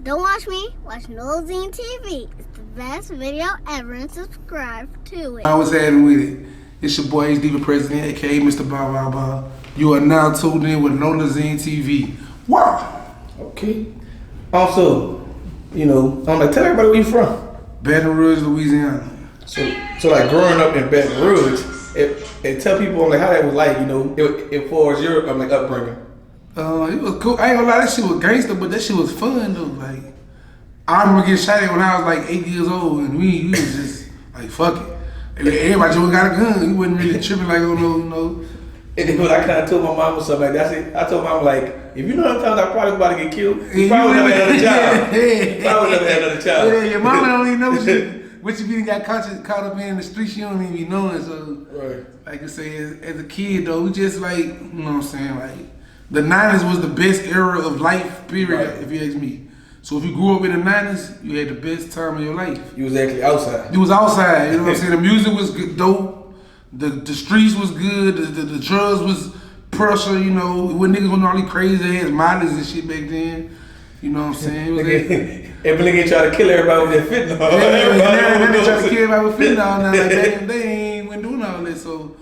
Don't watch me, watch Nolazine TV. It's the best video ever and subscribe to it. I was adding with it. It's your boy HD4President, aka Mr. Bow Wow Bow. You are now tuned in with Nolazine TV. Wow. Okay. Also, I'm like, tell everybody where you from. Baton Rouge, Louisiana. So like growing up in Baton Rouge, it tell people like how that was like, as far as your upbringing. It was cool. I ain't gonna lie, that shit was gangster, but that shit was fun though. Like, I remember getting shot at when I was like 8 years old, and we was just like, fuck it. Everybody just got a gun. We wasn't really tripping like, oh no. And then when I kind of told my mom or something like that, I told my mom like, if you know how many times I probably was about to get killed, you probably would never had another child. You probably would never had another child. Yeah, your mama don't even know what you been got caught up in the streets. You don't even be knowing. So, right. Like I say, as a kid though, we just like, you know what I'm saying, like. The 90s was the best era of life, period, right. If you ask me. So if you grew up in the 90s, you had the best time of your life. You was actually outside. You was outside, you know what I'm saying? The music was good, dope. The streets was good. The drugs was pressure, when niggas went all these crazy ass models and shit back then. You know what I'm saying? Every nigga try to kill everybody with that fentanyl. Yeah, they try to kill everybody with fentanyl now. Like, they ain't doing all that, so.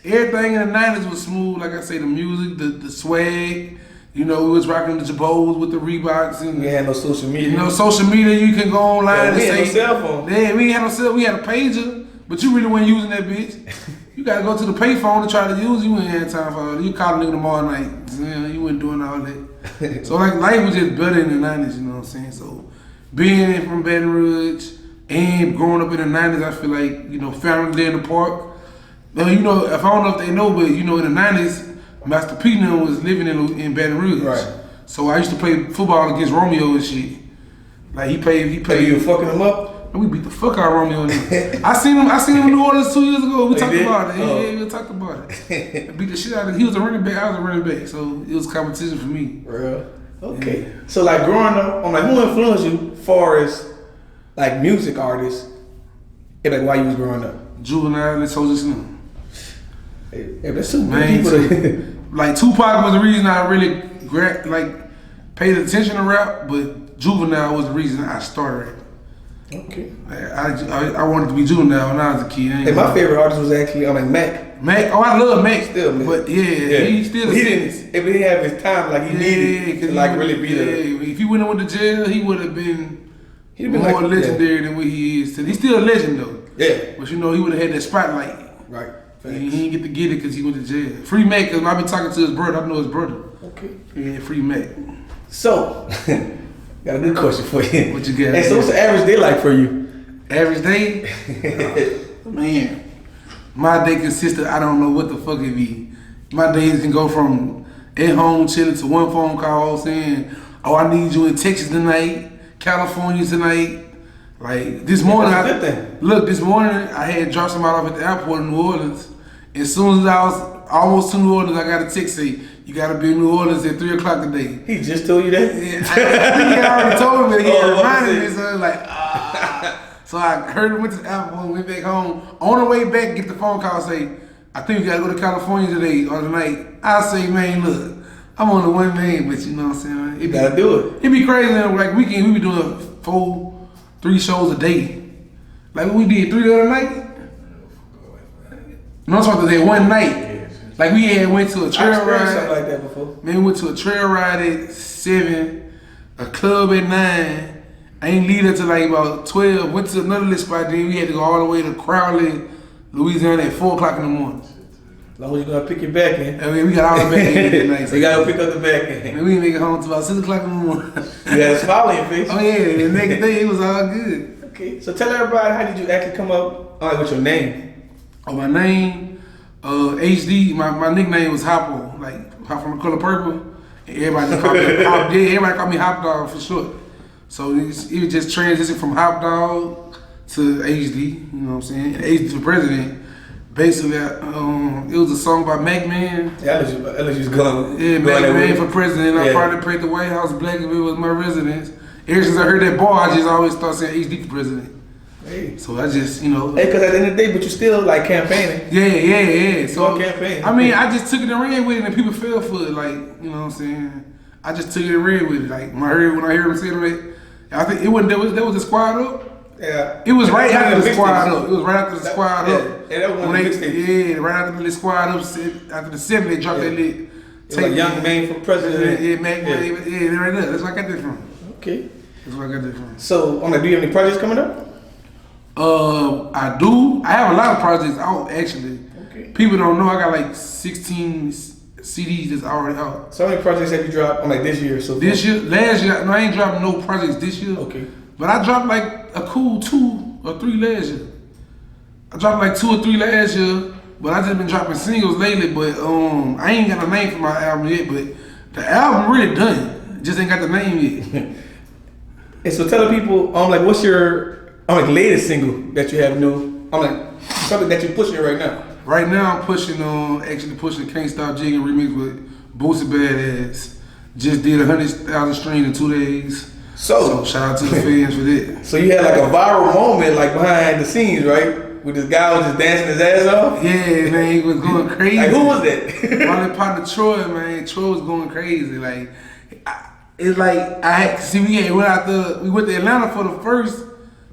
Everything in the 90s was smooth, like I say, the music, the swag. We was rocking the Jabos with the Reeboks. And we had no social media. Social media, you can go online we and had say. No cell phone. Yeah, we ain't had no cell. We had a pager, but you really wasn't using that bitch. You gotta go to the payphone to try to use it. You ain't had time for all that. You call a nigga tomorrow night. You wasn't doing all that. So like life was just better in the 90s, you know what I'm saying? So being from Baton Rouge and growing up in the 90s, I feel like, family day in the park. If I don't know if they know, but in the 90s, Master P was living in Baton Rouge. Right. So I used to play football against Romeo and shit. Like he played. So you fucking him up? We beat the fuck out of Romeo and him. I seen him in New Orleans 2 years ago. We talked about it. Oh. Yeah, we talked about it. Beat the shit out of him. He was a running back, I was a running back. So it was competition for me. Real? Okay. Yeah. So like growing up, I'm like, who influenced you as far as like music artists? Like while you was growing up? Juvenile and Soulja Slim. Hey, that's too many people. Like Tupac was the reason I really paid attention to rap, but Juvenile was the reason I started rap. Okay. I wanted to be Juvenile when I was a kid. And my favorite artist was actually Mac. Mac, I love Mac still, man. But he still. He didn't. If he didn't have his time, like he needed to really be there. If he went to jail, he would have been. He'd been more legendary than what he is today. He's still a legend though. Yeah. But he would have had that spotlight. Right. He didn't get to get it because he went to jail. Free Mac, because I've been talking to his brother. I know his brother. Okay. Yeah, Free Mac. So, got a good question for you. What you got? And so what's the average day like for you? Average day? Man, my day consists of, I don't know what the fuck it be. My days can go from at home chilling to one phone call saying, oh, I need you in Texas tonight, California tonight. Like this morning, this morning I had dropped somebody off at the airport in New Orleans. As soon as I was almost to New Orleans, I got a text say, you gotta be in New Orleans at 3 o'clock today. He just told you that? Yeah, I think he already told me that. He had reminded me, so I was like, So I heard him, went to the airport, went back home. On the way back, get the phone call, say, I think we gotta go to California today or tonight. I say, man, look, I'm on the one man, but you know what I'm saying? You gotta do it. It'd be crazy, like weekend, we be doing 3 shows a day. Like we did 3 the other night. No, I'm talking about that one night. Like we went to a trail ride. Something like that before. Man, we went to a trail ride at 7, a club at 9. I ain't leave until like about 12. Went to another little spot. Then we had to go all the way to Crowley, Louisiana at 4 o'clock in the morning. As long as you're gonna pick your back in. I mean, we got all the back in that night. So you gotta pick up the back end. Man, we didn't make it home until about 6 o'clock in the morning. You had a smile on your face. Oh yeah, the next day it was all good. Okay, so tell everybody, how did you actually come up with your name? Oh, my name, HD. My nickname was Hoppo, like Hop from the Color Purple. And everybody just called me Hop. Yeah, everybody called me Hop Dog for short. So it just transitioned from Hop Dog to HD. You know what I'm saying? And HD4President. Basically, it was a song by Mac Man. Yeah, I let you go. Yeah, Mac Man for president. I probably prayed the White House black if it was my residence. Ever since I heard that bar, I just always thought saying HD4President. Hey. So I just, Hey, because at the end of the day, but you still like campaigning. Yeah. So campaigning. I mean, I just took it and ran with it, and people fell for it. Like, you know what I'm saying? I just took it and ran with it. Like when I heard him say it, I think it wasn't. There was a squad up. Yeah. It was And right that after was the one squad of up. It was right after the squad yeah. up. And that was one of the mixtapes. Yeah, right after the squad up. After the 7, they dropped that lit. It's like Young Man for President. Yeah, Mac. Yeah, right there. That's where I got that from. Okay. That's where I got that from. So, do you have any projects coming up? I do. I have a lot of projects out actually. Okay. People don't know I got like 16 CDs that's already out. So how many projects have you dropped on like this year so far? This year, last year, no, I ain't dropping no projects this year. Okay. But I dropped like a cool 2 or 3 last year. I dropped like 2 or 3 last year, but I just been dropping singles lately. But I ain't got a name for my album yet. But the album really done. Just ain't got the name yet. And so tell the people, like, what's your latest single that you have new? Like something that you're pushing right now. Right now I'm pushing Can't Stop Jigging remix with Boosie Badass. Just did 100,000 streams in 2 days. So shout out to the fans for that. So you had like a viral moment like behind the scenes, right? With this guy was just dancing his ass off? Yeah, man, he was going crazy. Like who was that? My partner Troy, man. Troy was going crazy. Like it's like I had see we went to Atlanta for the first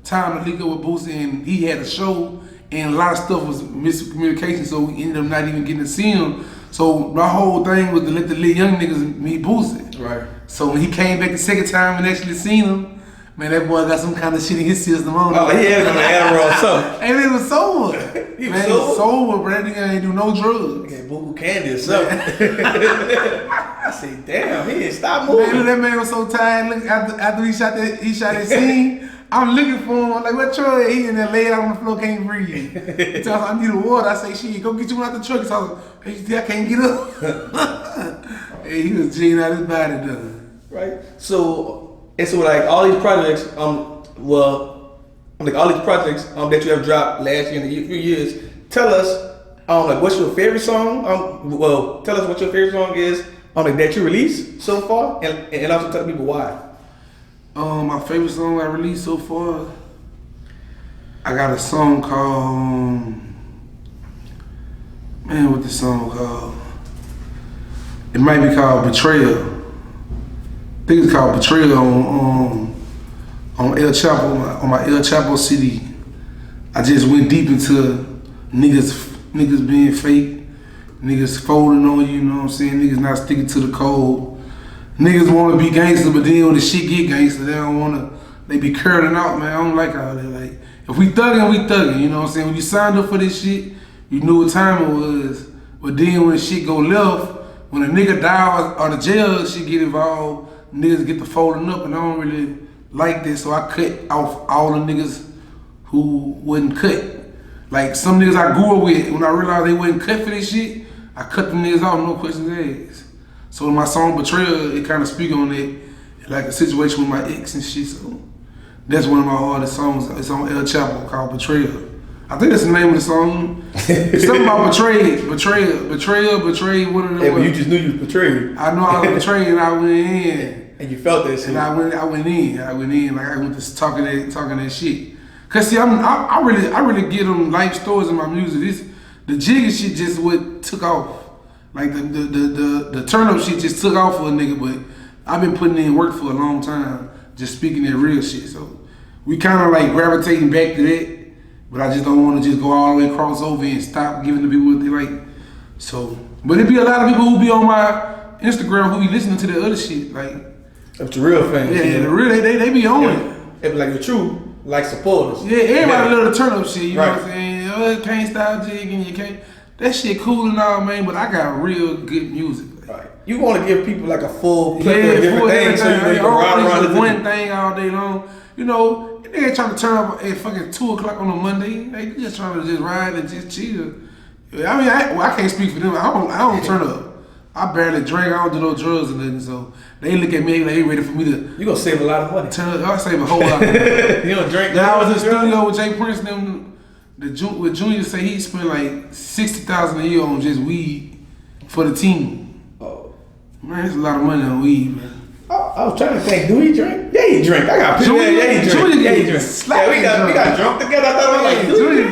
time to link up with Boosie, and he had a show, and a lot of stuff was miscommunication, so we ended up not even getting to see him. So my whole thing was to let the little young niggas meet Boosie. Right. So when he came back the second time and actually seen him, man, that boy got some kind of shit in his system on him. Oh, he had him on the Adderall or something. And he was sober. He was man, sober? sober, bro. That nigga ain't do no drugs. Okay, boo-boo candy or something. I said, damn, he didn't stop moving. Man, that man was so tired. Look, after he shot that scene, I'm looking for him. I'm like, what Troy? He in there laid out on the floor, can't breathe. He tells me, I need a water. I say, shit, go get you one out the truck. He tells me, hey, I can't get up. Hey, he was G'ing out his body, though. Right. So like all these projects, all these projects that you have dropped last year and a few years, tell us, like what's your favorite song? Tell us what your favorite song is, like that you released so far, and also tell people why. My favorite song I released so far, I got a song called, what the song called? It might be called Betrayal. I think it's called Betrayal on El Chapo, on my El Chapo CD. I just went deep into niggas being fake, niggas folding on you, you know what I'm saying? Niggas not sticking to the code. Niggas wanna be gangster, but then when the shit get gangster, they be curling out, man. I don't like all that. Like, if we thuggin', we thuggin', you know what I'm saying? When you signed up for this shit, you knew what time it was. But then when shit go left, when a nigga die or the jail shit get involved, niggas get to folding up, and I don't really like this, so I cut off all the niggas who wouldn't cut. Like some niggas I grew up with, when I realized they wouldn't cut for this shit, I cut them niggas off, no questions asked. So in my song Betrayal, it kind of speak on it, like a situation with my ex and shit. So that's one of my hardest songs. It's on El Chapo called Betrayal. I think that's the name of the song. It's something about betrayal, one of them. Yeah, but you just knew you was betrayed. I know I was betrayed, and I went in. And you felt that shit. And I went in. Like I went to talking that shit. Cause see, I really give them life stories in my music. The jiggy shit just what took off. Like the turn up shit just took off for a nigga, but I've been putting in work for a long time, just speaking that real shit. So we kind of like gravitating back to that, but I just don't want to just go all the way across over and stop giving the people what they like. So, but it be a lot of people who be on my Instagram who be listening to the other shit, like. That's the real fans. Yeah, the real they be on it. It be like the true, like supporters. Yeah, everybody love the turn up shit, you right. know what I'm saying? Oh, you can't stop jigging, you can't. That shit cool and all, man, but I got real good music. Right. You want to give people like a full plethora of different things so you can ride around the one thing all day long. You know, they ain't trying to turn up at fucking 2 o'clock on a Monday. They just trying to just ride and just chill. I mean, I can't speak for them. I don't turn up. I barely drink. I don't do no drugs or nothing. So they look at me like they ready for me to. You gonna save a lot of money. I save a whole lot of money. You don't drink. Then I was in the studio with Jay Prince and them. With Junior say he spent like $60,000 a year on just weed for the team. Oh man, that's a lot of money on weed, man. I was trying to think, do he drink? Yeah, he drink. I got pictures. Yeah, he drink. Junior he drink. Yeah, we got drunk together. I thought like,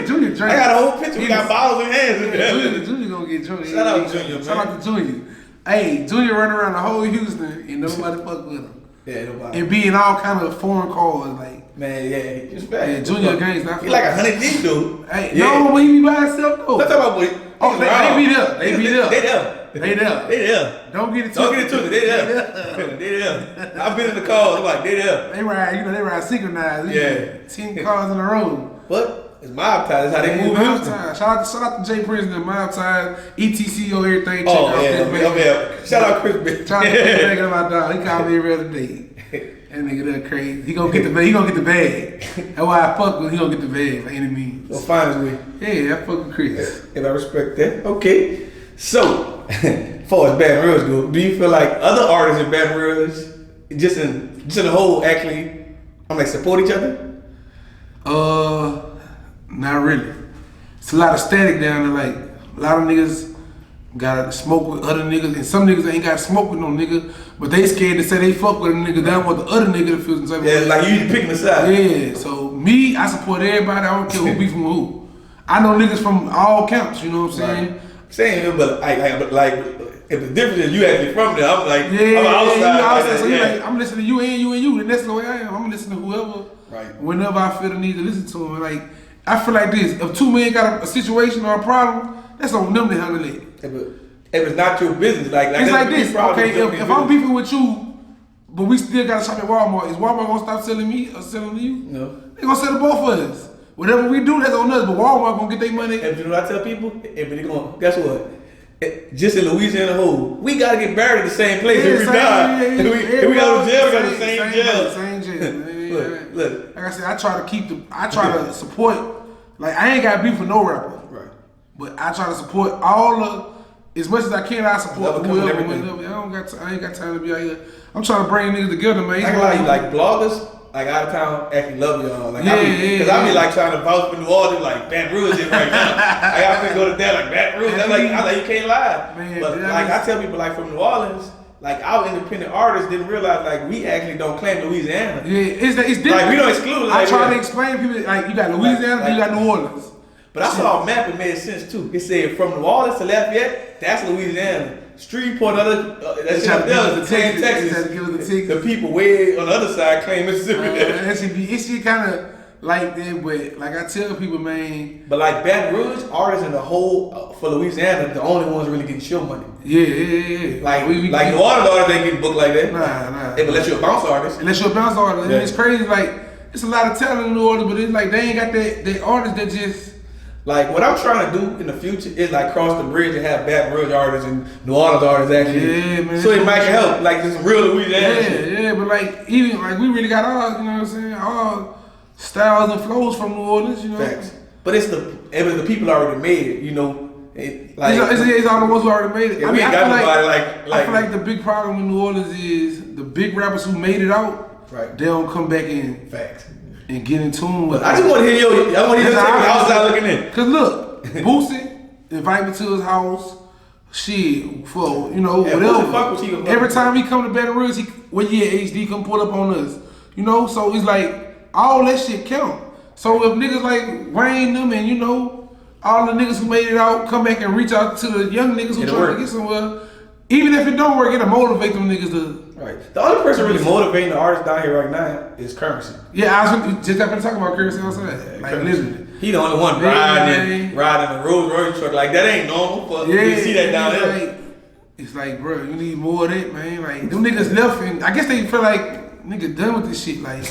Junior drink. I got a whole picture. We got bottles in hands. Junior gonna get drunk. Shout out Junior, man. Shout out to Junior. Hey, Junior running around the whole Houston and nobody fuck with him. Yeah, nobody. And be in all kind of foreign cars, like. Man, yeah, he's bad. Yeah, Junior Gangsta. He like 100 deep, dude. Hey, no, but he be by himself though. Let's talk about what. Oh, they be there. They be there. They there. They there. They there. Don't get it twisted. Don't get it twisted. They there. They there. I've been in the cars. I'm like, they there. They ride, they ride synchronized. Yeah. 10 cars in a row. But it's mob ties. That's how they move. Mob ties. Shout out to J President, mob ties, ETC on everything. Oh yeah. Shout out Chris Big. Shout out to Chris Big, my dog. He called me every other day. That nigga that crazy. He gonna get the bag. He gonna get the bag. That's why I fuck with. He gonna get the bag by any means. Well, finally. Yeah, I fuck with Chris. And I respect that. Okay. So, as far as Baton Rouge go, do you feel like other artists in Baton Rouge, just in the whole, actually, support each other? Not really. It's a lot of static down there. Like a lot of niggas gotta smoke with other niggas, and some niggas ain't got smoke with no nigga, but they scared to say they fuck with a nigga. They don't want the other nigga to feel some type of way. Like you picking a side. Yeah. So me, I support everybody. I don't care who be from who. I know niggas from all camps. You know what I'm saying? Right. Same, but if the difference is you actually from there, I'm like, yeah, I'm outside. Yeah, you outside. So yeah. you like, I'm listening to you and you and you, and that's the way I am. I'm listening to whoever, right? Whenever I feel the need to listen to them. Like I feel like this: if two men got a situation or a problem, that's on them to handle it. If it's not your business, it's like this. Okay, if I'm beefing with you, but we still got to shop at Walmart, is Walmart gonna stop selling me or selling to you? No. They gonna sell to both of us. Whatever we do, that's on us. But Walmart gonna get their money. And you know what I tell people? If they gonna, guess what? Just in Louisiana whole, we gotta get buried in the same place every time. If we go to jail, we go to the same jail. Same jail. Look. Like I said, I try to support. Like I ain't got beef with no rapper. Right. But I try to support all as much as I can. I support whoever. I ain't got time to be out here. I'm trying to bring niggas together, man. I like bloggers. Like out of town, actually love y'all. Like I be like trying to vouch for New Orleans, like Baton Rouge is right now. Like I finna go to that, like Baton Rouge. That's like I like you can't lie. Man, but like I tell people like from New Orleans, like our independent artists didn't realize like we actually don't claim Louisiana. Yeah, it's different. Like we don't exclude. I try to explain to people like you got Louisiana, then you got New Orleans. But I saw a map, it made sense too. It said from New Orleans to Lafayette, that's Louisiana. Streetport, that shit up there is Texas. The people way on the other side claim Mississippi. It should kind of like that, but like I tell people, man. But like Baton Rouge, artists in the whole for Louisiana, the only ones really getting show money. Yeah. Like New Orleans artists ain't getting booked like that. Nah. Unless you're a bounce artist. Unless you're a bounce artist. Yeah. It's crazy. Like it's a lot of talent in New Orleans, but it's like they ain't got that artist that just. Like what I'm trying to do in the future is like cross the bridge and have Baton Rouge artists and New Orleans artists actually. Yeah, man. So it might help, like just real Louisiana. Yeah, but like even like we really got all, you know what I'm saying, all styles and flows from New Orleans, you know. Facts. But it's the people already made it, you know. It's all the ones who already made it. Yeah, I mean, I feel like the like big problem with New Orleans is the big rappers who made it out. Right. They don't come back in. Facts. And get in tune with. I just want to hear your outside looking in. Cause look, Boosie invite me to his house. Shit, for whatever. Every time he come to Baton Rouge, HD come pull up on us. You know, so it's like all that shit count. So if niggas like Wayne them and all the niggas who made it out come back and reach out to the young niggas who trying to get somewhere, even if it don't work, it'll motivate them niggas to. Right. The only person really motivating the artists down here right now is Currency. Yeah, I was just talking about Currency outside. Like literally. He the only one riding the Rolls Royce truck. Like that ain't normal for you see that down there. It's like, bro, you need more of that, man. Like them niggas left and I guess they feel like niggas done with this shit. Like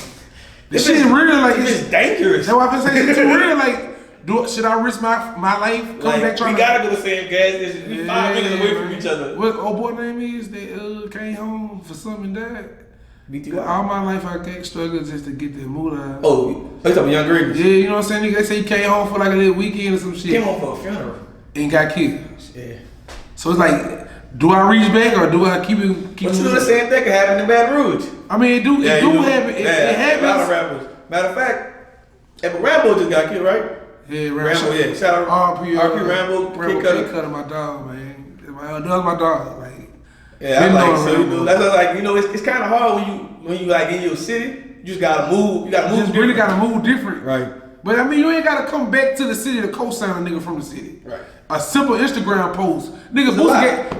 this shit is real, like it's dangerous. That's why I'm saying it's too real. Like should I risk my life coming back trying we gotta go to the same gas station. We 5 minutes away from each other. What old boy name is? They came home for something and died. BTY. All my life I can't struggle just to get the moolah. Oh, you talking about Young Greens? Yeah, you know what I'm saying? Nigga, they say he came home for like a little weekend or some shit. Came home for a funeral. And got killed. Yeah. So it's like, do I reach back or do I keep it? But you know the same thing can happen in Baton Rouge. I mean, it do happen. It happens. A lot of rappers. Matter of fact, Rambo just got killed, right? Yeah, Rambo. Yeah, shout out RP Rambo. Kid Cutter, my dog, man. That was my dog. Like, yeah, I like so. That's like it's kind of hard when you like in your city. You just gotta move. You gotta move. You just really gotta move different, right? But I mean, you ain't gotta come back to the city to co-sign a nigga from the city. Right. A simple Instagram post, nigga.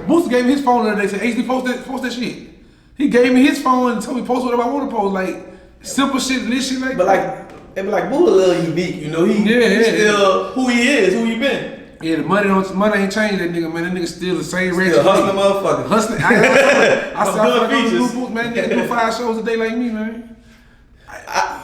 Boosie gave me his phone the other day. Said, "HD, post that shit." He gave me his phone and told me post whatever I want to post. Like simple shit, this shit like. But like, Boo a little unique, you know. He's still who he is, who he been. Yeah, the money ain't changed that nigga, man. That nigga still the same rate. Still hustling motherfucker. Hustling. I saw doing features. books, man. Nigga do 5 shows a day like me, man.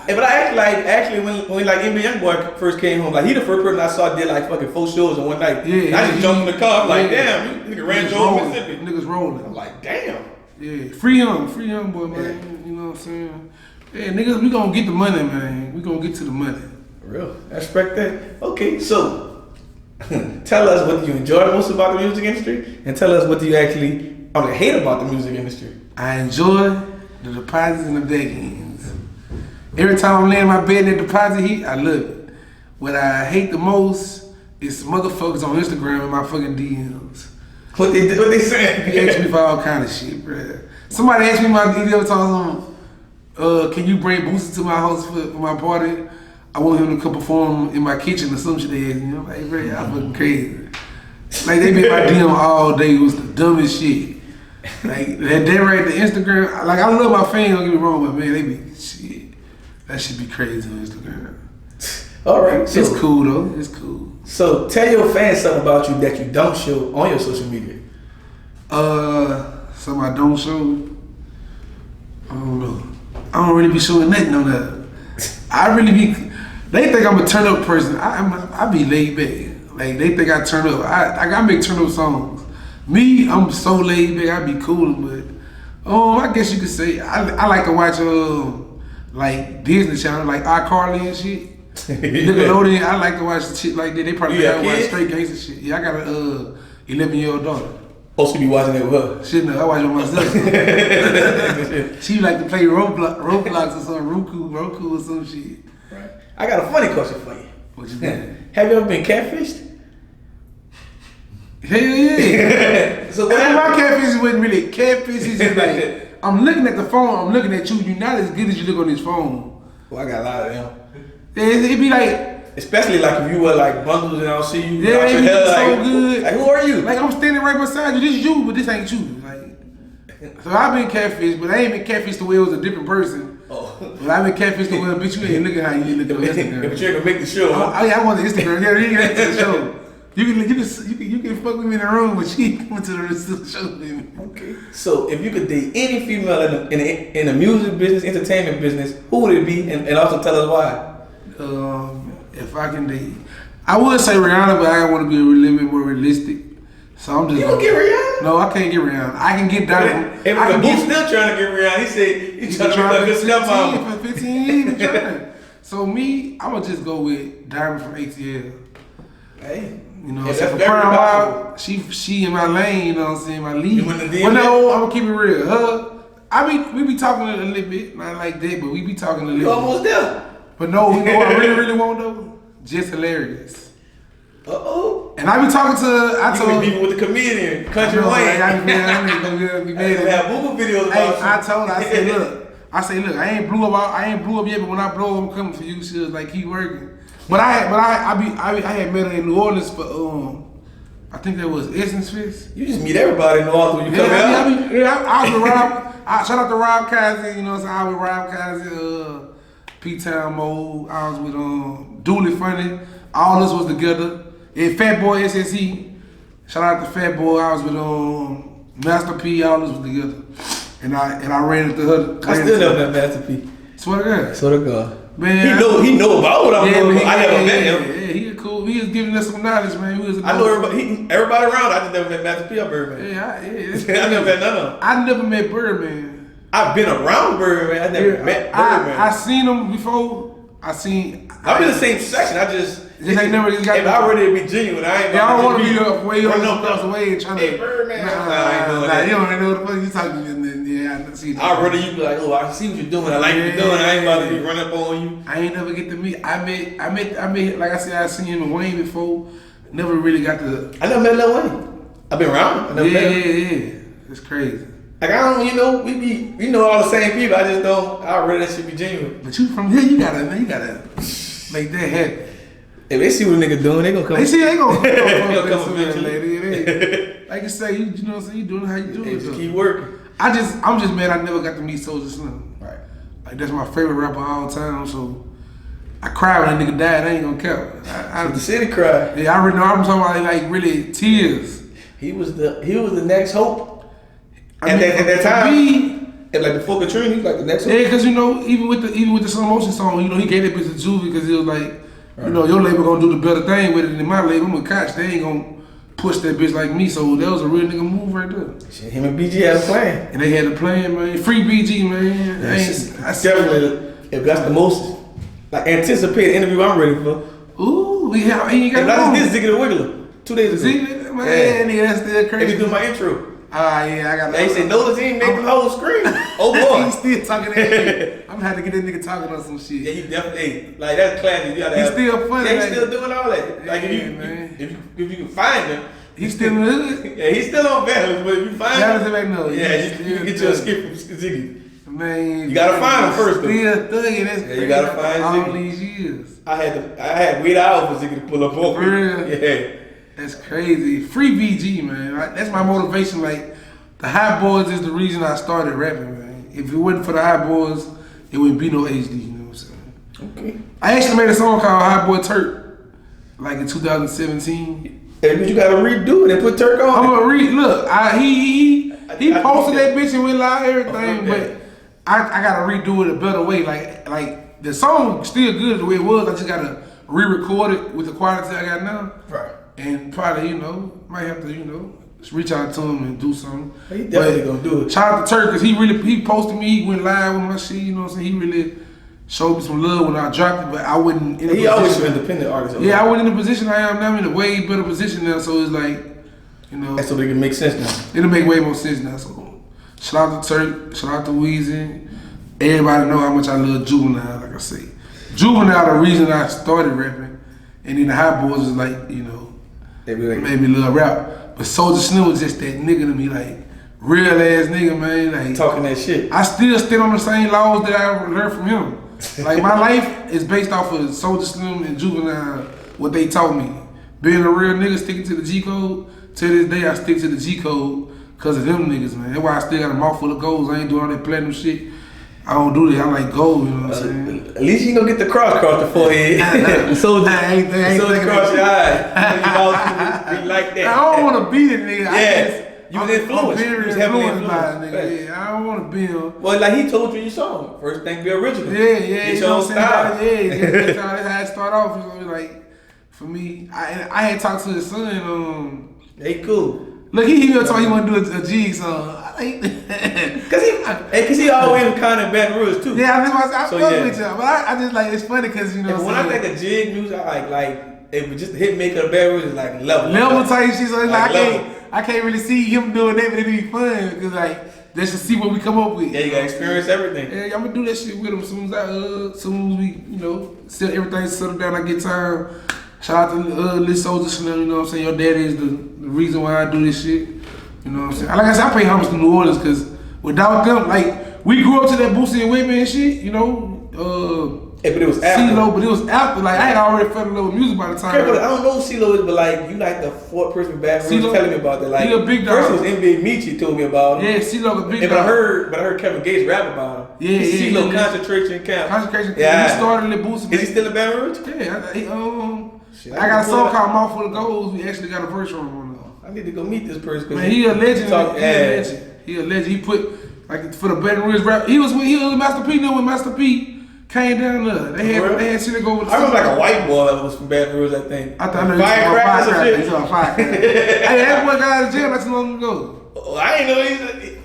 But I actually when like NBA Youngboy first came home, like he the first person I saw did like fucking 4 shows in one night. Yeah, I just jumped in the car, I'm like, damn, you nigga ran over Mississippi. Niggas rolling. I'm like, damn. Yeah, free young boy, man. Yeah. You know what I'm saying? Yeah, niggas, we gonna get the money, man. We gonna get to the money. For real, I respect that. Okay, so tell us what you enjoy most about the music industry, and tell us what you actually hate about the music industry. I enjoy the deposits and the back-ends. Every time I'm laying in my bed in the deposit heat, I love it. What I hate the most is motherfuckers on Instagram in my fucking DMs. What they saying? They ask me for all kind of shit, bruh. Somebody asked me my DL time, can you bring Boosie to my house for my party? I want him to come perform in my kitchen or some shit they asked me. I'm like, bruh, I'm fucking crazy. Like, they been my DM all day. It was the dumbest shit. Like, that right, the Instagram, like, I love my fans, don't get me wrong, but man, they be, shit. That should be crazy on Instagram. All right. So, it's cool, though. It's cool. So, tell your fans something about you that you don't show on your social media. Something I don't show? I don't know. I don't really be showing nothing on that. I really be, they think I'm a turn up person. I be laid back. Like, they think I turn up. I make turn up songs. Me, I'm so laid back, I be cool, but I guess you could say, I like to watch, like Disney Channel, like iCarly and shit. Nickelodeon, I like to watch shit like that. They probably got watch straight gangster shit. Yeah, I got a 11-year-old daughter. Supposed to be watching it with her. Shit, no, I watch it with myself. She like to play Roblox or something, Roku or some shit. Right. I got a funny question for you. What you mean? Have you ever been catfished? Hell yeah. So my catfish wasn't really catfish. It's just like, I'm looking at the phone, I'm looking at you. You're not as good as you look on this phone. Well, I got a lot of them. It'd be like, especially like if you were like bundles and I don't see you. Yeah, it be so like, good. Like, who are you? Like, I'm standing right beside you. This is you, but this ain't you. Like, so I've been catfish, but I ain't been catfish the way it was a different person. Oh. But I've been catfish the way, bitch, you ain't looking how you look on Instagram. But you're gonna make the show. I want the Instagram. Yeah, you can get to the show. You can fuck with me in the room, but she coming to the show with me. Okay. So if you could date any female in the music business, entertainment business, who would it be? And also tell us why. If I can date, I would say Rihanna, but I want to be a little bit more realistic. So I'm just. You don't get Rihanna? No, I can't get Rihanna. I can get Diamond. If Boosie still trying to get Rihanna, he said he's trying to be like a good stepmom. For 15 years, he's trying. So me, I'm gonna just go with Diamond from ATL. Hey. You know, for Crown Wild, she in my lane, you know what I'm saying, my lead. Well, no, I'm gonna keep it real. We be talking a little bit, not like that, but we be talking a little bit. You almost there. But no, you know what I really want though? Just hilarious. Uh-oh. And I be talking to, You be beefing with the comedian, Country Wayne. I be mad. We have booba videos about you. I told her, I said, look, I ain't blew up yet, but when I blow up, I'm coming for you. She was like, keep working. But I had met her in New Orleans for I think that was Essence Fest. You just meet everybody in New Orleans when you come out. I was with Rob. Shout out to Rob Kaiser. You know what I'm saying? I was with Rob Kaiser, P-Town Mode. I was with Dooley Funny. All us was together. And Fat Boy SSE. Shout out to Fat Boy. I was with Master P. All us was together. And I ran into her. I still never met Master P. Swear to God. Swear to God. Man, he know about what I'm doing. I never met him. Yeah, he cool. He was giving us some knowledge, man. I know everybody around. I just never met Master P or Birdman. Yeah, I never met none of them. I never met Birdman. I've been around Birdman. I never met Birdman. I seen him before. I'm in the same section. I just ain't never just got. If I ready to be genuine, I ain't. I don't want to be way across the way trying to. Hey, Birdman. I ain't doing that. You don't even know what the fuck you talking. Yeah, I see that. I'd rather you be like, oh, I see what you're doing. I like what you're doing. I ain't about to be running up on you. I ain't never get to meet. I met. Like I said, I seen him in Wayne before. Never really got to. I never met Lil Wayne. I've been around. Yeah. It's crazy. Like I don't, we know all the same people. I just don't. I'd rather that shit be genuine. But you from here, you gotta make that happen. If they see what a nigga doing, they gonna come. They gonna come eventually. Like you say, you know what I'm saying, you doing how you do it. Just keep working. I'm just mad I never got to meet Soulja Slim. Right. Like that's my favorite rapper of all time. So I cried when that nigga died. I ain't gonna care. The city cried. Yeah, I really know. I'm talking about like really tears. He was the next hope. At that time, and like before Katrina, he was like the next hope. Yeah, because you know, even with the Slow Motion song, you know, he gave that bitch to Juvie because he was like, you know, your label gonna do the better thing with it than my label. I'm a Koch. They ain't gonna push that bitch like me. So that was a real nigga move right there. Shit, him and BG had a plan. And they had a plan, man. Free BG, man. That's definitely, if that's the most like anticipated interview I'm ready for. Ooh, he ain't got no. This Ziggy the Wiggler 2 days ago. Ziggy, man, nigga, that's still crazy. They be doing my intro. Yeah, I got. They say Nolazine make the whole screen. Oh boy, he's still talking that shit. I'm gonna have to get that nigga talking on some shit. Yeah, he definitely like that's classic. He's still funny. Yeah, he's like, still doing all that. Like if you can find him, he's still in the hood. Yeah, he's still on balance. But if you find him, yeah, you can get you a skip from Ziggy. Man, you gotta find him first. Still thugging. That's crazy. You gotta find all Ziggy. These years. I had to wait hours for Ziggy to pull up on me. For real? Yeah. That's crazy. Free BG, man. That's my motivation. Like, the High Boys is the reason I started rapping, man. If it wasn't for the High Boys, it wouldn't be no HD, you know what I'm saying? Okay. I actually made a song called High Boy Turk, like in 2017. Hey, but you gotta redo it and put Turk on. I'm gonna look, he posted that bitch and went live everything, but I gotta redo it a better way. Like the song still good the way it was, I just gotta re-record it with the quality I got now. Right. And probably, you know, might have to, you know, just reach out to him and do something. He definitely gonna do it. Shout out to Turk, because he posted me, he went live with my shit, you know what I'm saying? He really showed me some love when I dropped it, but I wasn't in a position. He always an independent artist. Yeah, I wasn't in the position I am now. I'm in a way better position now, so it's like, you know. And so they can make sense now. It'll make way more sense now, so. Shout out to Turk, shout out to Weezy. Everybody know how much I love Juvenile, like I say. Juvenile the reason I started rapping, and then the High Boys is like, you know, made me love rap. But Soulja Slim was just that nigga to me, like, real ass nigga, man. Like, talking that shit. I still stand on the same laws that I learned from him. Like, my life is based off of Soulja Slim and Juvenile, what they taught me. Being a real nigga, sticking to the G code. To this day, I stick to the G code because of them niggas, man. That's why I still got a mouthful of goals. I ain't doing all that platinum shit. I don't do that. I like gold, you know what I'm saying? At least you gonna get the cross across the forehead. Soldier across your eye. You like that. I don't want to be the nigga. Yeah. You was influenced. You was heavily influenced. Nigga. Yeah, I don't want to be him. Well, like he told you your song. First thing be original. Yeah. Get your own style. That's how it start off. You know, like, for me, I had talked to his son. They cool. Look, he told me he want to do a G song. Cause he always was kind of Baton Rouge too. Yeah, I fuck with y'all, but I just like it's funny because you know. And when I think of jig music, I like it was just the hit maker of Baton Rouge is like level type shit. So it's like I can't really see him doing that, but it'd be fun because like let's just see what we come up with. Yeah, you gotta experience everything. Yeah, I'm gonna do that shit with him as soon as we you know set everything settled down. I get time. Shout out to Lil Soulja Slim, you know what I'm saying? Your daddy is the reason why I do this shit. You know what I'm saying? Like I said, I pay homage to New Orleans because without them, like, we grew up to that Boosie and Whitman and shit, you know? Yeah, but it was after. CeeLo, but it was after. Like, I had already fell in love with music by the time. Okay, but I don't know who CeeLo is, but like, you like the fourth person Baton Rouge telling me about that. Like, he a big dog. First was NBA Michi told me about him. Yeah, CeeLo a big dog. But I heard Kevin Gates rap about him. Yeah, CeeLo concentration camp. Concentration camp. Yeah. He started at Boosie. Is he still in Baton Rouge? Yeah, I got a song called Mouthful of Goals. We actually got a verse from him on I need to go meet this person. Man, he a legend. He a legend. He put like for the Baton Rouge rap. He was with Master P. When Master P came down there, they had shit to go with. I remember like a white boy that was from Baton Rouge. I think. I thought Firecracker. He's on Firecracker. Hey, that boy got out of jail not too long ago. I ain't know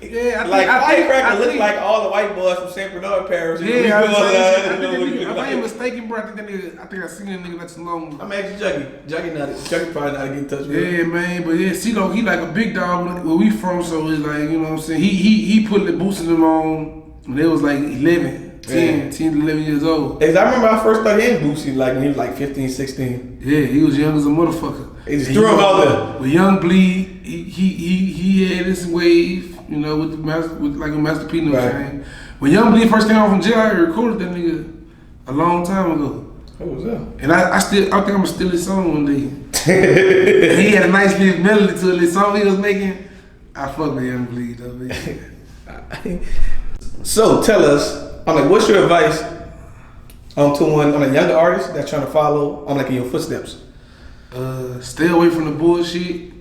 Firecracker looked like all the white boys from St. Bernard Parish. Yeah, if I ain't mistaken, bro, I think I seen that nigga not too long ago. I'm asking Juggy probably not to get in touch with him. Yeah, man, but yeah, CeeLo, he like a big dog where we from, so it's like, you know what I'm saying? He put the boosting them on when they was like 10 to 11 years old. I remember I first started hearing Boosie like when he was like 15, 16. Yeah, he was young as a motherfucker. They just threw him out there. With Young Bleed, he had this wave, you know, with like a Master P. Right. When Young Bleed first came out from jail, I recorded that nigga a long time ago. What was that? And I think I'm gonna steal his song one day. He had a nice little melody to his song he was making. I fuck with Young Bleed though, man. So tell us, what's your advice to one on a younger artist that's trying to follow in your footsteps? Stay away from the bullshit.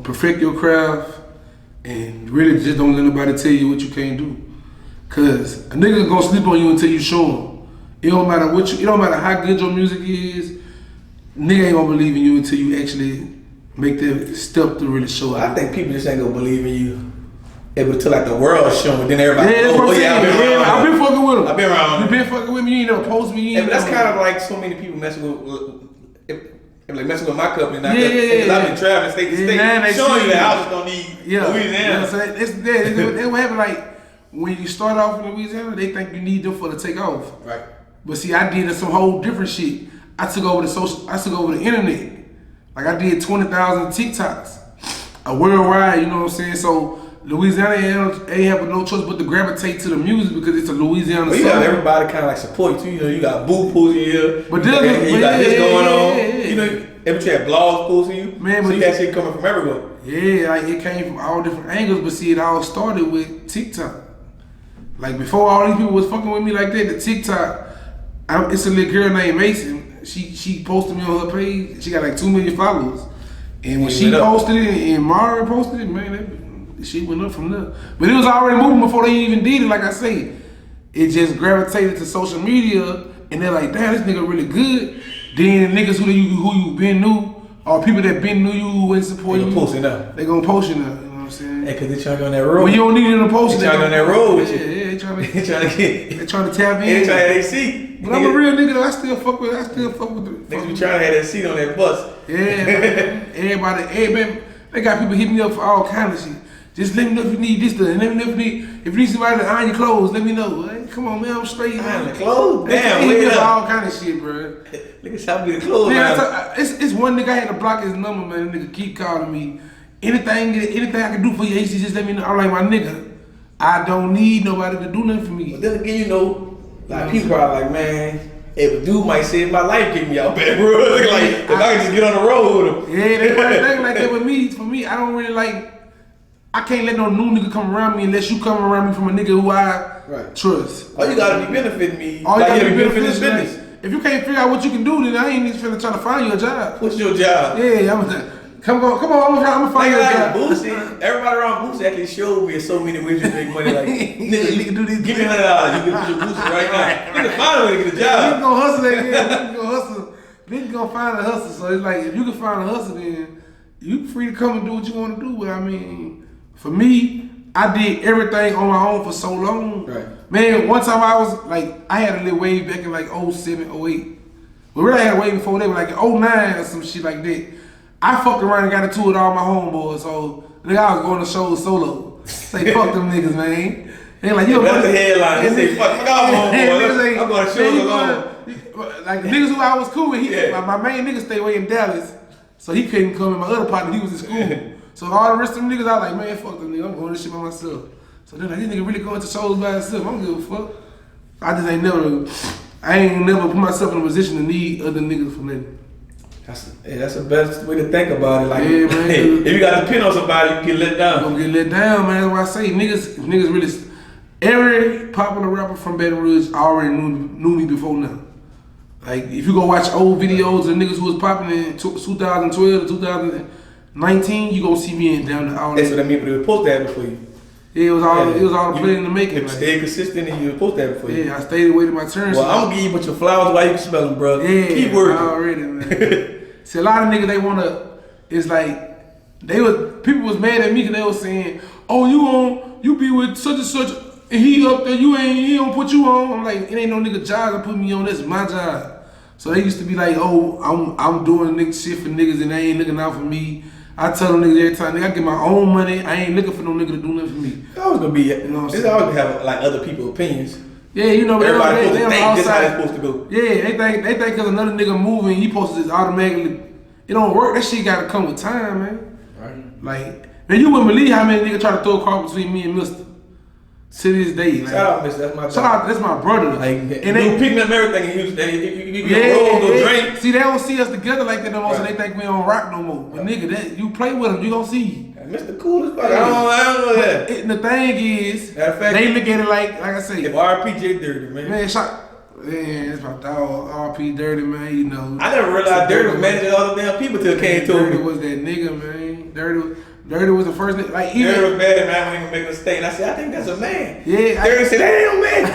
Perfect your craft, and really just don't let nobody tell you what you can't do. Cause a nigga gonna sleep on you until you show him. It don't matter it don't matter how good your music is. Nigga ain't gonna believe in you until you actually make that step to really show it. I think people just ain't gonna believe in you until like the world's showing, then everybody. Yeah, that's what I'm saying. I've been fucking with him. I've been around. You been fucking with me. You ain't never post me. But that's kind of like so many people messing with my company. Now, Yeah. I've been traveling state to state, showing you that houses don't need Louisiana. So that's what happened. Like when you start off in Louisiana, they think you need them for the take off. Right. But see, I did some whole different shit. I took over the internet. Like I did 20,000 TikToks, worldwide. You know what I'm saying? So Louisiana ain't have no choice but to gravitate to the music because it's a Louisiana song. You got everybody kind of like support you. You know, you got Boo posting here. But you got this going on. Yeah. You know, every you had blogs posting you. Man, so but you got shit coming from everywhere. Yeah, like it came from all different angles. But see, it all started with TikTok. Like before all these people was fucking with me like that, the TikTok, it's a little girl named Mason. She posted me on her page. She got like 2 million followers. And when she posted it and Mara posted it, man, that shit went up from there. But it was already moving before they even did it, like I say. It just gravitated to social media and they're like, damn, this nigga really good. Then niggas who you been knew, or people that been knew you who wouldn't support you. They gonna post it now. They gonna post it now, you know what I'm saying? Yeah, cause they trying to go on that road. Well, you don't need them to post it. They trying to go on that road with you. Yeah, they trying to get. They trying to tap in. They trying to have their seat. But I'm a real nigga though. I still fuck with the Niggas be trying to have that seat on that bus. Yeah, man. Everybody, they got people hitting me up for all kind of shit. Just let me know if you need this done. Let me know if you need somebody to iron your clothes. Let me know. Hey, come on, man. I'm straight. Iron the clothes? Damn, wait up. All kind of shit, bro. Niggas help me the clothes, man. It's one nigga I had to block his number, man. The nigga keep calling me. Anything I can do for you, AC, just let me know. I'm like, my nigga, I don't need nobody to do nothing for me. But then again, you know, like people are like, man, if a dude might save my life, get me out bad, bro. Like, if I can just get on the road with him. Yeah, they probably think like that with me. For me, I don't really like. I can't let no new nigga come around me unless you come around me from a nigga who I trust. All you gotta be benefiting me. All you gotta be benefiting this business. If you can't figure out what you can do, then I ain't even finna try to find you a job. What's your job? Yeah, come on, I'm gonna find you a job. Boosie, everybody around Boosie actually showed me in so many ways you make money. Like, nigga, you can do this. Give me $100. You can put your Boosie right now. Nigga, find a way to get a job. Nigga gonna hustle that. Nigga gonna hustle. Nigga gonna find a hustle. So it's like if you can find a hustle, then you free to come and do what you want to do. But I mean, for me, I did everything on my own for so long. Right. Man, one time I had a little wave back in like 07, 08. We really had a wave before that, like 09 or some shit like that. I fucked around and got into it with all my homeboys, so nigga, I was going to shows solo. Say, fuck them niggas, man. They like, you that's the headline. They say, fuck off, homeboy. I'm going to shows alone. Like the niggas who I was cool with, my main nigga stayed away in Dallas, so he couldn't come in. My other partner, he was in school. So all the rest of them niggas, I was like, man, fuck them niggas. I'm going this shit by myself. So they're like, this nigga really going to shows by himself. I don't give a fuck. I ain't never put myself in a position to need other niggas for nothing. That's the best way to think about it. Like, yeah, man. If you got to pin on somebody, you get let down. You gonna get let down, man. That's why I say niggas really. Every popular rapper from Baton Rouge already knew me before now. Like if you go watch old videos of niggas who was popping in 2012 to 2019, you gonna see me in down the That's what I mean. But it was supposed to happen for you. Yeah, it was all the play in the making. If you stay consistent and you were supposed to happen for you. Yeah, I stayed away to my turn. Well, I'm gonna give you a bunch of flowers while you can smell them, bro. Yeah, keep working. Already, man. See, a lot of niggas they wanna. It's like people was mad at me because they was saying, "Oh, you be with such and such, and he up there, he don't put you on." I'm like, it ain't no nigga job to put me on. That's my job. So they used to be like, "Oh, I'm doing nigga shit for niggas, and they ain't looking out for me." I tell them niggas every time, nigga, I get my own money. I ain't looking for no nigga to do nothing for me. It's always gonna be, you know what I'm saying? It's always gonna have like other people's opinions. Yeah, you know, everybody they think this how it's supposed to go. Yeah, they think because another nigga moving, he supposed to just automatically. It don't work. That shit gotta come with time, man. Right. Like, man, you wouldn't believe how many niggas try to throw a car between me and Mister. To this day, like, shout out, Mister. That's my shout out, that's my brother. Like, and they picking up everything in Houston. yeah, roll, go drink. See, they don't see us together like that no more, so Right. they think we don't rock no more. But nigga, that you play with them, you gonna see. Mr. Cool as fuck. I don't know that. And the thing is, Matter of fact, they look at it like I say, if RPJ Dirty, man. man, it's my dog, RP Dirty, man. You know, I never realized Dirty was managing all the damn people till it came to Dirty me. was that nigga, man. Dirty was the first nigga. Like even Dirty was bad at man when he was making a mistake. And I said, I think that's a man. Yeah, Dirty said, that ain't no man.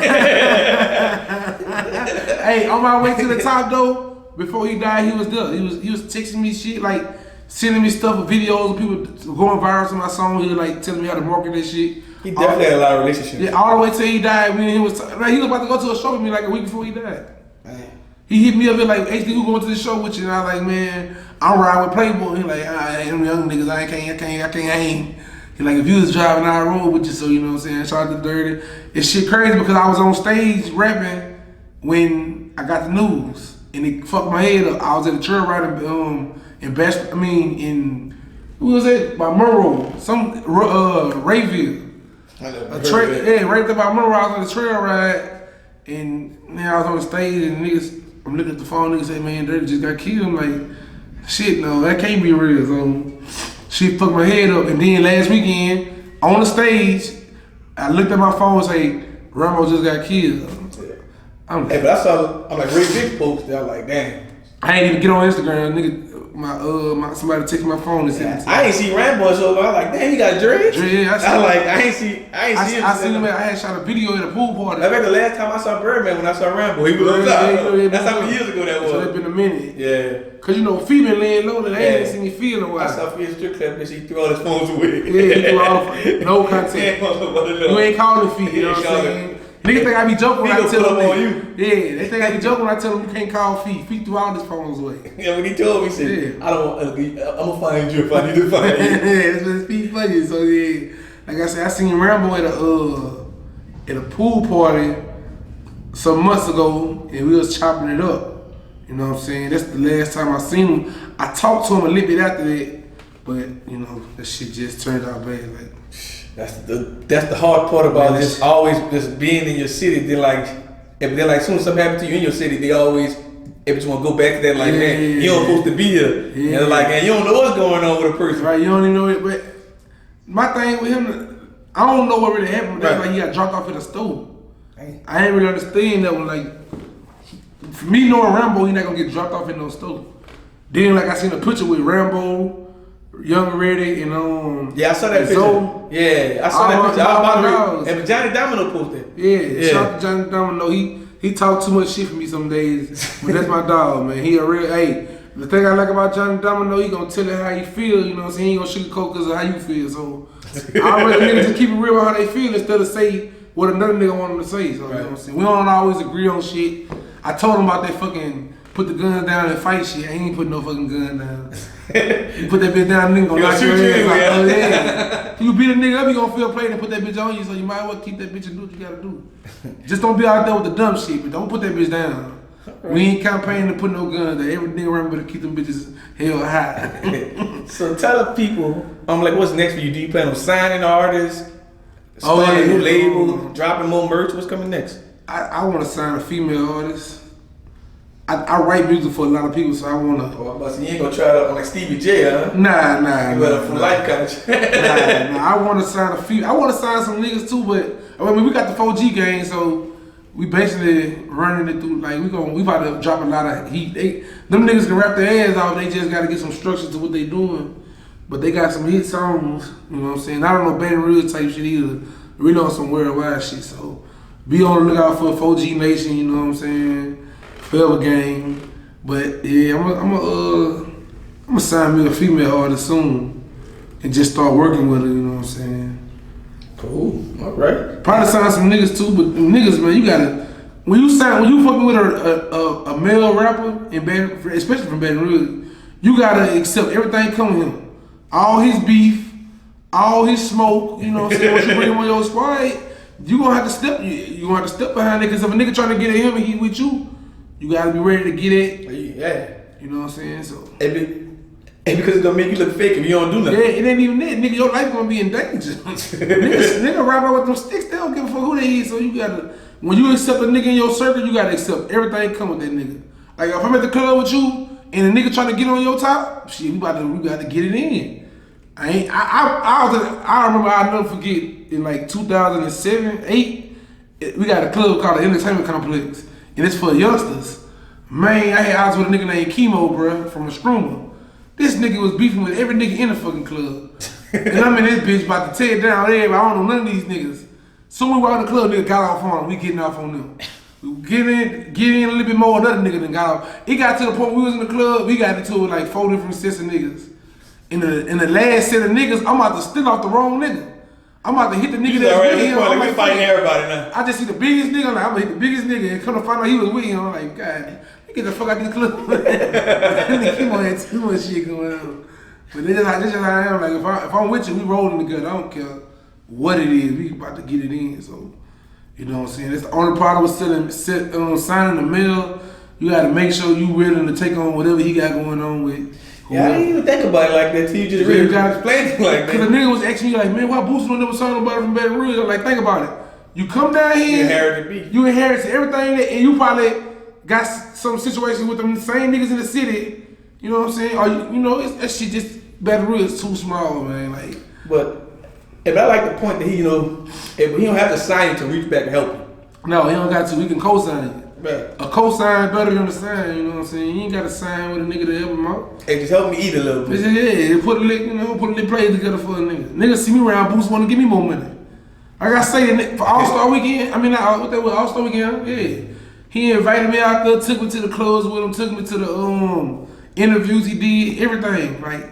Hey, on my way to the top though, before he died, he was there. He was texting me shit, like sending me stuff, videos of people going viral to my song. He was like telling me how to market that shit. He definitely had a lot of relationships. Yeah, all the way till he died. When he was about to go to a show with me like a week before he died. Man. He hit me up and like, HD, who going to the show with you? And I was like, man, I'm riding with Playboy. He like, them young niggas, I can't hang. He like, if you was driving, I'd roll with you. So you know what I'm saying? Shout out to Dirty. It's shit crazy because I was on stage rapping when I got the news and it fucked my head up. I was at a trail ride in who was it? By Monroe, some Rayville. Right there by Monroe. I was on the trail ride and now I was on the stage and niggas. I'm looking at the phone, niggas say, man, Dirty just got killed. I'm like, shit, no, that can't be real. So she fucked my head up. And then last weekend, on the stage, I looked at my phone and say, Rambo just got killed. Hey, but I saw, I'm like, Ray Big post there, I'm like, damn. I ain't even get on Instagram, nigga. Somebody text my phone and said, I ain't see Rambo, so I was like, damn, he got dreads? Yeah, I ain't see him. I seen him. I had shot a video at a pool party. I remember the last time I saw Birdman when I saw Rambo. He was on top. That's how many years ago that was. So it's been a minute. Yeah. Cause you know, female laying low, and they ain't seen me feel in a while. I saw Fierce strip club and she threw all his phones away. Yeah, he threw all no content. You ain't calling feet, you know what I'm saying? Niggas think I be joking when I tell them. Yeah, they think I be joking when I tell them you can't call feet. Feet threw all his phones away. Yeah, when he told me, he said, Yeah. I don't want I'm gonna find you if I need to find you. Yeah, that's what feet funny. So yeah, like I said, I seen Rambo at a pool party some months ago, and we was chopping it up. You know what I'm saying? That's the last time I seen him. I talked to him a little bit after that, but you know that shit just turned out bad. Like That's the hard part about just always just being in your city. Then soon as something happens to you in your city, they always just want to go back to that. Like, man, you don't supposed to be here. Yeah. And like, man, you don't know what's going on with a person. right, you don't even know it. But my thing with him, I don't know what really happened. But that's Right. like he got dropped off at a store. Hey. I ain't really understand that one. Like, for me knowing Rambo, he not gonna get dropped off in no store. Then, like, I seen a picture with Rambo, Young Reddy, and Yeah, I saw that picture. Zoe. Yeah, I saw that picture. I was and Johnny Domino posted. Yeah, shout out to Johnny Domino. He talk too much shit for me some days, but that's my dog, man. He a real, the thing I like about Johnny Domino, he gonna tell it how he feel, you know what I'm saying? He ain't gonna sugarcoat because of how you feel, so I rather niggas just keep it real with how they feel instead of say what another nigga want them to say, so you know what I'm saying? We don't always agree on shit. I told him about that fucking put the gun down and fight shit. I ain't put no fucking gun down. You put that bitch down, nigga gonna knock your ass out. Oh, yeah. You beat a nigga up, he gonna feel played and put that bitch on you, so you might as well keep that bitch and do what you gotta do. Just don't be out there with the dumb shit, but don't put that bitch down. Right. We ain't campaigning to put no guns there. Every nigga around better keep them bitches held high. So tell the people, like, what's next for you? Do you plan on signing artists, starting a new label, dropping more merch? What's coming next? I want to sign a female artist. I write music for a lot of people, so I want to. Oh, but you ain't gonna try to like Stevie J, huh? Nah. You better for life country. Nah. I want to sign a few. I want to sign some niggas too, but I mean we got the 4G gang, so we basically running it through. Like we about to drop a lot of heat. Them niggas can rap their ass off. They just got to get some structure to what they doing. But they got some hit songs. You know what I'm saying? I don't know Baton Rouge type shit either. We know some worldwide shit. So be on the lookout for 4G Nation. You know what I'm saying? Forever Gang, but yeah, I'm gonna sign me a female artist soon and just start working with her. You know what I'm saying? Cool. All right. Probably sign some niggas too, but niggas, man, you gotta when you fucking with a male rapper in especially from Baton Rouge, you gotta accept everything coming with him, all his beef, all his smoke. You know what I'm saying? Once you bring him on your squad, you gonna have to step behind it. Cause if a nigga trying to get at him and he with you. You gotta be ready to get it. Yeah. You know what I'm saying? So And because it's gonna make you look fake if you don't do nothing. Yeah, it ain't even that, nigga. Your life gonna be in danger. nigga ride out with them sticks. They don't give a fuck who they is. So you gotta, when you accept a nigga in your circle, you gotta accept everything come with that nigga. Like if I'm at the club with you and a nigga trying to get on your top, shit, we got to get it in. I remember, I'll never forget in like 2007, 8, we got a club called the Entertainment Complex, and it's for youngsters. Man, I was with a nigga named Chemo, bruh, from a Stroomer. This nigga was beefing with every nigga in the fucking club. And I'm in this bitch about to tear down everybody. I don't know none of these niggas. Soon we walk in the club, nigga got off on him. We getting off on them. We get in a little bit more, another nigga than got off. It got to the point we was in the club, we got into it with like 4 different sets of niggas. In the last set of niggas, I'm about to steal off the wrong nigga. I'm about to hit the nigga that's with him. I'm like, fighting everybody now. I just see the biggest nigga, I'm like, I'm gonna hit the biggest nigga, and come to find out he was with him. I'm like, God, get the fuck out this club. Keep on had too much shit going on. But this is how I am. Like if I'm with you, we rolling together. I don't care what it is. We about to get it in. So you know what I'm saying. That's the only part with signing the mail. You got to make sure you willing to take on whatever he got going on with. Yeah, I didn't even think about it like that till you just really gotta explain it like that. Cause the nigga was asking you like, man, why Boosie don't never sign nobody from Baton Rouge? I'm like, think about it. You come down here, you inherited everything that, and you probably got some situation with them same niggas in the city. You know what I'm saying? Or you know, that shit just Baton Rouge is too small, man. Like, but if I like the point that he, you know, if he don't have to sign it to reach back and help you. No, he don't got to. We can co-sign it. Right. A co-sign better than a sign. You know what I'm saying? You ain't got to sign with a nigga to help him out. Hey, just help me eat a little bit. Yeah, put a little play together for a nigga. Niggas see me around, Boost want to give me more money. Like I say, for All-Star Weekend, All-Star Weekend, yeah. He invited me out there, took me to the clubs with him, took me to the interviews he did, everything. Like,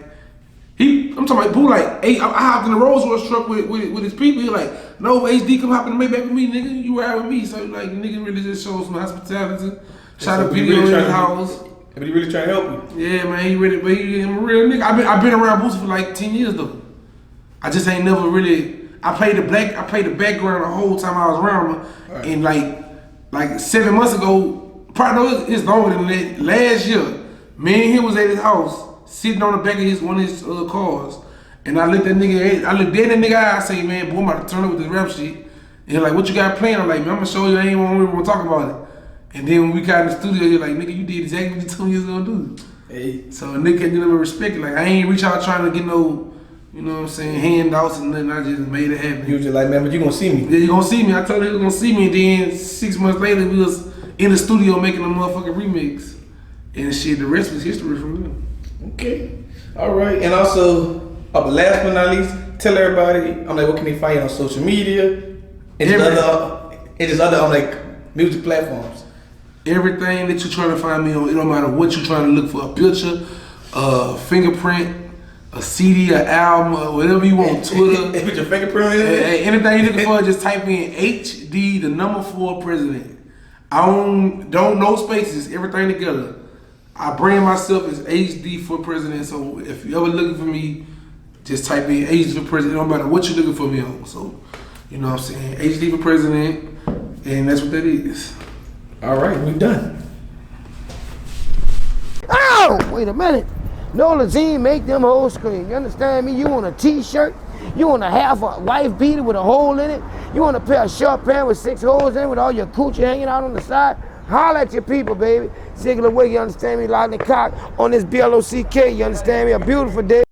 I'm talking about Boo, like, I hopped in the Rolls Royce truck with his people. He like, no, HD, come hop in the Maybach with me, nigga. You ride with me. So, like, nigga really just shows some hospitality. Shot a video in his house. But he really trying to help you. Yeah, man, he really, but I'm a real nigga. I've been around Boosie for like 10 years, though. I just ain't never really, I played the background the whole time I was around him. Right. And like 7 months ago, probably it's longer than that, last year, me and him was at his house, sitting on the back of one of his cars, and I looked dead in the nigga eye. I say, man, boy, I'm about to turn up with this rap shit. And he's like, what you got playing? I'm like, man, I'm gonna show you. I ain't want to talk about it. And then when we got in the studio, he's like, nigga, you did exactly what you told me you was gonna do. Hey. So a nigga can never respect it. Like I ain't reach out trying to get no, you know what I'm saying, handouts and nothing. I just made it happen. You was just like, man, but you gonna see me. Yeah, you gonna see me. I told him he was gonna see me. And then 6 months later, we was in the studio making a motherfucking remix. And shit, the rest was history from there. Okay. All right. And also, but last but not least, tell everybody, I'm like, what can they find you on social media? And just other like music platforms. Everything that you're trying to find me on, it don't matter what you're trying to look for, a picture, a fingerprint, a CD, an album, or whatever you want, Twitter. Put your fingerprint in it? Anything you're looking for, just type in HD, the number 4 president. I don't no spaces, everything together. I brand myself as HD4President, so if you're ever looking for me, just type in HD4President, no matter what you're looking for me on. So, you know what I'm saying, HD4President, and that's what that is. All right, we're done. Oh, wait a minute. Nolazine make them hoes scream. You understand me? You want a t-shirt? You want a half a wife beater with a hole in it? You want a pair of short pants with 6 holes in it with all your coochie hanging out on the side? Holla at your people, baby. Singular way, you understand me? Loud and cock on this BLOCK, you understand me? A beautiful day.